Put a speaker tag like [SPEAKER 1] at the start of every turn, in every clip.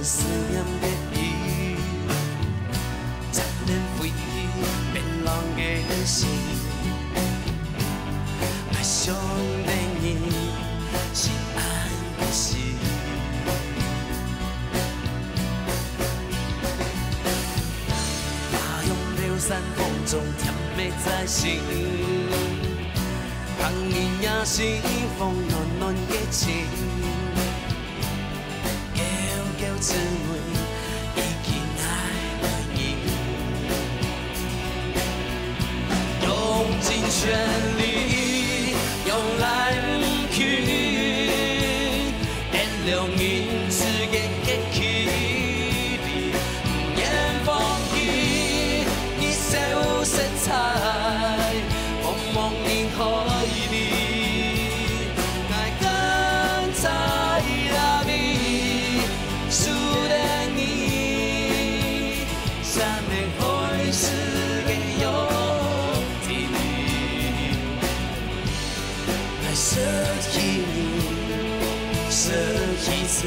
[SPEAKER 1] 来思念的伊，残忍飞变人的心，爱上的伊是安的事。花香流散风中，甜的在心。 红颜也是风暖暖的情，叫叫姊妹已经爱了伊，用尽全力，用来不去，原谅因自己的起离，不愿放弃，你小色彩，茫茫银河。 舍弃你，舍弃自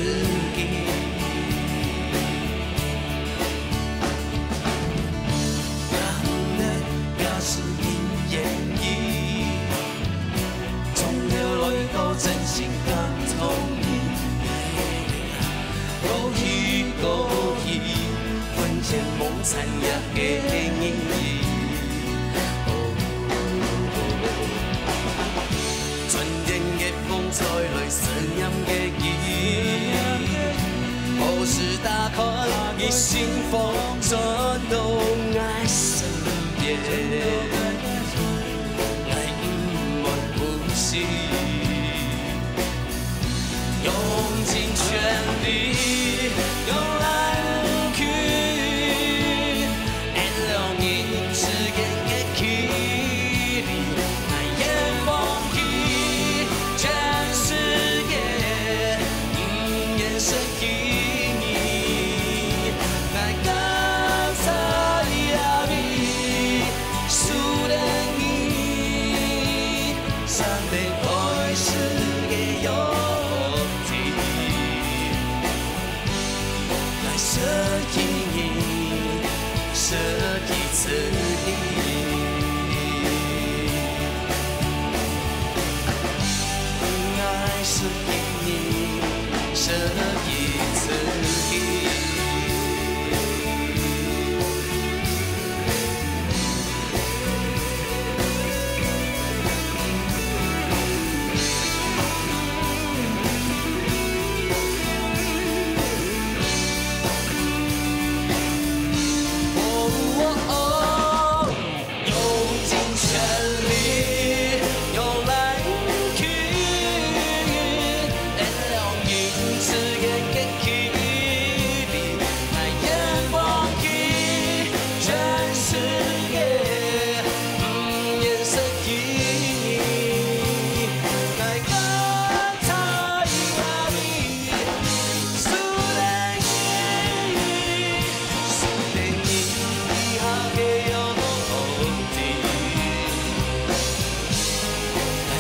[SPEAKER 1] 己。感恩也是因言语，总有泪到真心感动你。过去过去，魂牵梦缠也给意义。 再来思念的伊，何时打开伊心房，转到爱身边，爱不愿呼吸，用尽全力，用来不去，原谅因之间的距离，爱也忘记。 舍弃你，爱刚才也你，思念你，山的爱是个勇气，来舍弃你，舍弃自己。 舍弃你，舍弃自己。用尽全力，用来。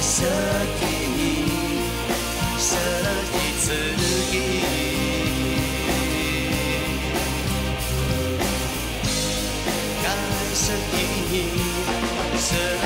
[SPEAKER 1] 舍弃你，舍弃自己，该舍弃你，舍。